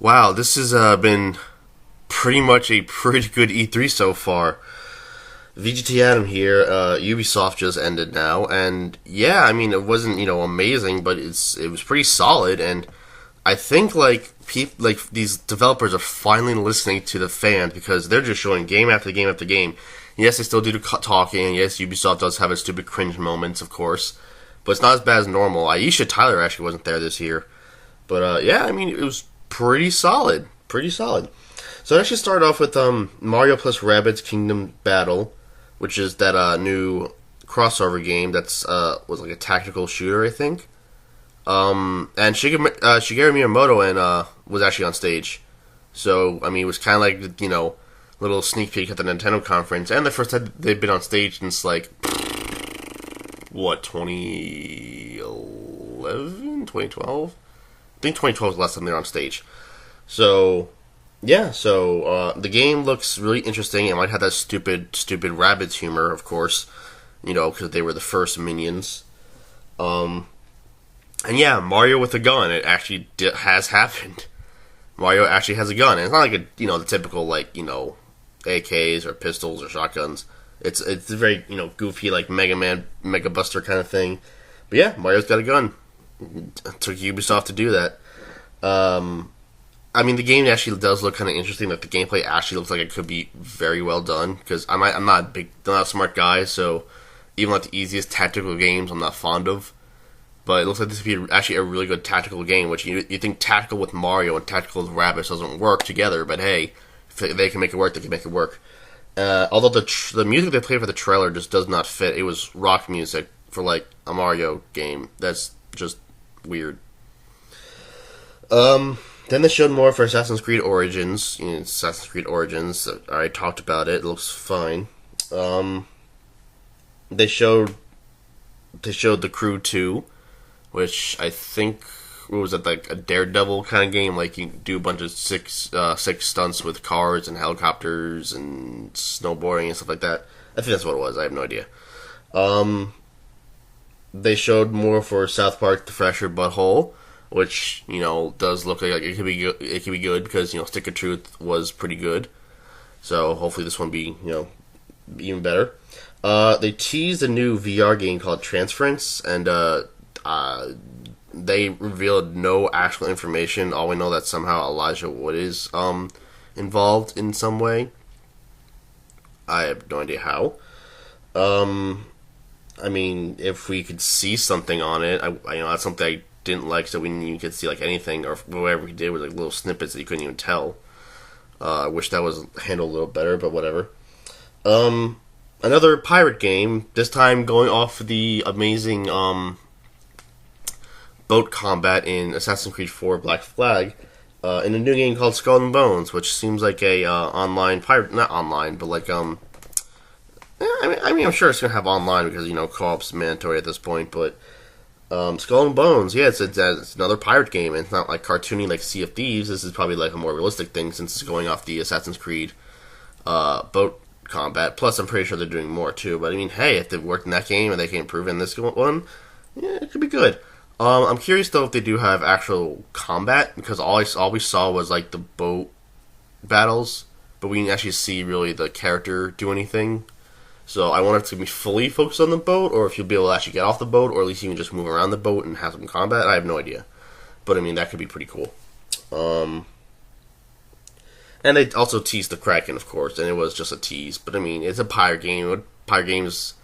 Wow, this has been pretty much a pretty good E3 so far. VGT Adam here. Ubisoft just ended now, and yeah, I mean it wasn't amazing, but it was pretty solid, and I think these developers are finally listening to the fans because they're just showing game after game after game. Yes, they still do the talking, and yes, Ubisoft does have its stupid cringe moments, of course, but it's not as bad as normal. Aisha Tyler actually wasn't there this year, but yeah, I mean it was pretty solid, pretty solid. So it actually started off with Mario plus Rabbids Kingdom Battle, which is that new crossover game that's was like a tactical shooter, I think. And Shigeru Miyamoto was actually on stage. So I mean, it was kind of like little sneak peek at the Nintendo conference, and the first time they've been on stage since like what 2011, 2012. I think 2012 was the last time they were on stage. So yeah, the game looks really interesting. It might have that stupid Rabbids humor, of course, because they were the first minions. And yeah, Mario with a gun. It actually has happened. Mario actually has a gun, and it's not like the typical AKs or pistols or shotguns. It's a very goofy Mega Man Mega Buster kind of thing. But yeah, Mario's got a gun. It took Ubisoft to do that. I mean, the game actually does look kind of interesting. Like the gameplay actually looks like it could be very well done. Because I'm not a smart guy, so even like the easiest tactical games, I'm not fond of. But it looks like this would be actually a really good tactical game. Which you think tactical with Mario and tactical with Rabbids doesn't work together, but hey, if they can make it work, they can make it work. Although the music they played for the trailer just does not fit. It was rock music for like a Mario game. That's just weird. Then they showed more for Assassin's Creed Origins. Assassin's Creed Origins, I already talked about it. It looks fine. They showed The Crew 2, which I think was it like a Daredevil kind of game. Like you do a bunch of six stunts with cars and helicopters and snowboarding and stuff like that. I think that's what it was. I have no idea. They showed more for South Park: The Fractured Butthole, which does look like it could be good. It could be good because Stick of Truth was pretty good. So hopefully this one be even better. They teased a new VR game called Transference, and they revealed no actual information. All we know that somehow Elijah Wood is involved in some way. I have no idea how. I mean, if we could see something on it, that's something I didn't like. So we didn't even get to see anything, or whatever we did was little snippets that you couldn't even tell. I wish that was handled a little better, but whatever. Another pirate game. This time going off the amazing boat combat in Assassin's Creed 4 Black Flag, in a new game called Skull and Bones, which seems like a online pirate, not online, but I mean, I'm sure it's gonna have online because co-op's mandatory at this point. But Skull and Bones, yeah, it's another pirate game, and it's not like cartoony like Sea of Thieves. This is probably like a more realistic thing since it's going off the Assassin's Creed boat combat. Plus, I'm pretty sure they're doing more too. But I mean, hey, if they've worked in that game and they can improve in this one, yeah, it could be good. I'm curious though if they do have actual combat, because all we saw was like the boat battles, but we didn't actually see really the character do anything. So I wonder if it's going to be fully focused on the boat, or if you'll be able to actually get off the boat, or at least you can just move around the boat and have some combat. I have no idea. But I mean, that could be pretty cool. And they also teased the Kraken, of course, and it was just a tease. But I mean, it's a pirate game. Pirate games,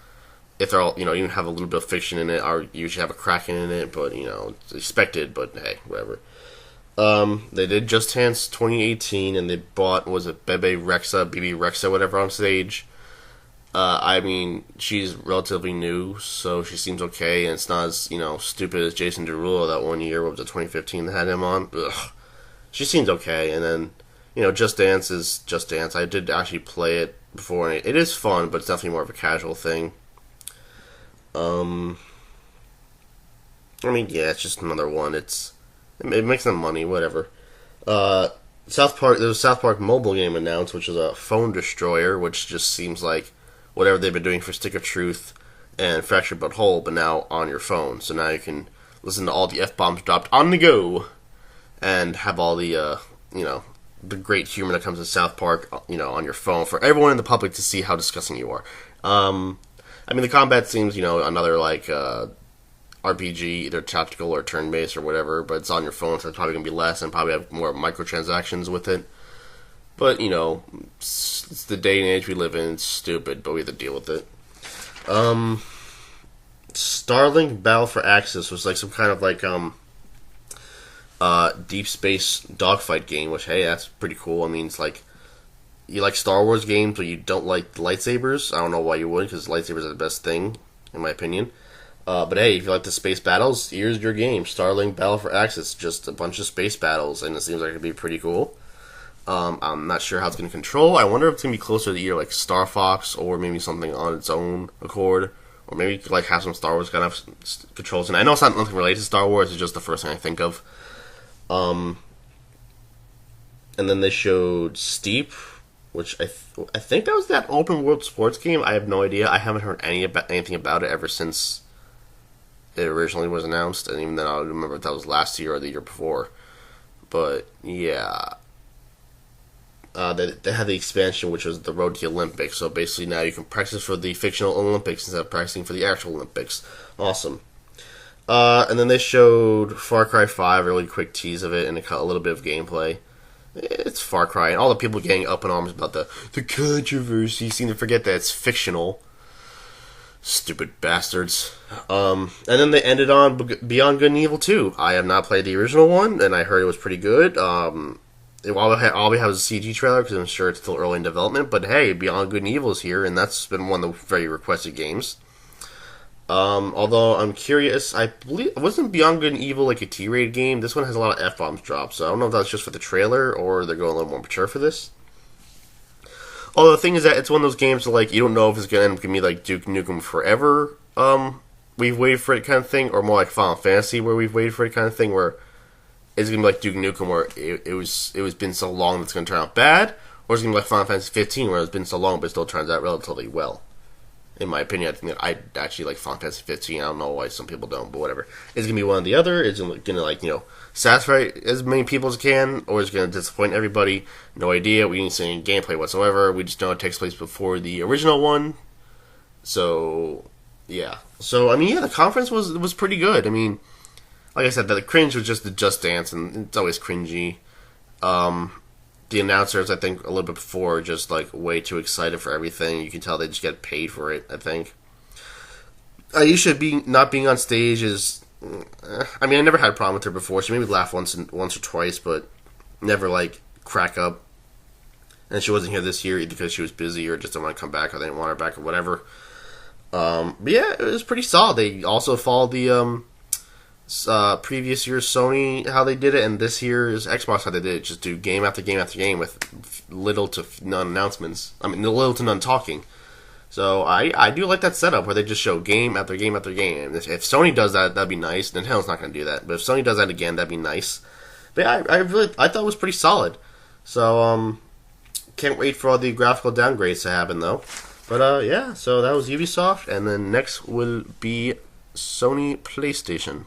if they're all, even have a little bit of fiction in it, are usually have a Kraken in it, but it's expected, but hey, whatever. They did Just Dance 2018, and they bought, was it BB Rexa, whatever, on stage. I mean, she's relatively new, so she seems okay, and it's not as, stupid as Jason Derulo that one year, what was it, 2015, that had him on. Ugh. She seems okay, and then, Just Dance is Just Dance. I did actually play it before, and it is fun, but it's definitely more of a casual thing. I mean, yeah, it's just another one. It makes them money, whatever. There was a South Park mobile game announced, which is a phone destroyer, which just seems like whatever they've been doing for Stick of Truth and Fractured But Whole, but now on your phone. So now you can listen to all the F-bombs dropped on the go, and have all the you know, the great humor that comes in South Park, you know, on your phone for everyone in the public to see how disgusting you are. I mean, the combat seems, you know, another like RPG, either tactical or turn-based or whatever, but it's on your phone, so it's probably gonna be less and probably have more microtransactions with it. But you know, it's the day and age we live in. It's stupid, but we have to deal with it. Starlink Battle for Axis was like some kind of like deep space dogfight game, which hey, that's pretty cool. I mean, it's like you like Star Wars games, but you don't like lightsabers. I don't know why you would, because lightsabers are the best thing, in my opinion. But hey, if you like the space battles, here's your game, Starlink Battle for Axis. Just a bunch of space battles, and it seems like it'd be pretty cool. I'm not sure how it's going to control. I wonder if it's going to be closer to either like Star Fox or maybe something on its own accord, or maybe like have some Star Wars kind of controls. And I know it's not nothing related to Star Wars. It's just the first thing I think of. And then they showed Steep, which I think that was that open world sports game. I have no idea. I haven't heard anything about it ever since it originally was announced, and even then I don't remember if that was last year or the year before. But yeah. They had the expansion, which was the Road to the Olympics. So basically now you can practice for the fictional Olympics instead of practicing for the actual Olympics. Awesome. And then they showed Far Cry 5, a really quick tease of it, and a little bit of gameplay. It's Far Cry, and all the people getting up in arms about the controversy seem to forget that it's fictional. Stupid bastards. And then they ended on Beyond Good and Evil 2. I have not played the original one, and I heard it was pretty good. All we have is a CG trailer because I'm sure it's still early in development. But hey, Beyond Good and Evil is here, and that's been one of the very requested games. Although I'm curious, I believe wasn't Beyond Good and Evil like a T-rated game? This one has a lot of F-bombs dropped, so I don't know if that's just for the trailer or they're going a little more mature for this. Although the thing is that it's one of those games that like you don't know if it's gonna end up gonna be like Duke Nukem Forever. We've waited for it kind of thing, or more like Final Fantasy where we've waited for it kind of thing where. Is it gonna be like Duke Nukem, where it was been so long that it's gonna turn out bad, or is it gonna be like Final Fantasy 15, where it's been so long but it still turns out relatively well? In my opinion, I think that I actually like Final Fantasy 15. I don't know why some people don't, but whatever. Is it gonna be one or the other? Is it gonna like satisfy as many people as it can, or is it gonna disappoint everybody? No idea. We didn't see any gameplay whatsoever. We just know it takes place before the original one. So yeah. So I mean, yeah, the conference was pretty good. I mean. Like I said, the cringe was just the Just Dance, and it's always cringy. The announcers, I think, a little bit before, are just like way too excited for everything. You can tell they just get paid for it. I think. Aisha not being on stage is. I mean, I never had a problem with her before. She made me laugh once or twice, but never like crack up. And she wasn't here this year either because she was busy or just didn't want to come back or they didn't want her back or whatever. But yeah, it was pretty solid. They also followed the previous year's Sony how they did it, and this year's Xbox how they did it. Just do game after game after game with little to none announcements. I mean, little to none talking. So I do like that setup where they just show game after game after game. If Sony does that, that'd be nice. Nintendo's not going to do that, but if Sony does that again, that'd be nice. But yeah, I thought it was pretty solid. So can't wait for all the graphical downgrades to happen though. But yeah, so that was Ubisoft, and then next will be Sony PlayStation.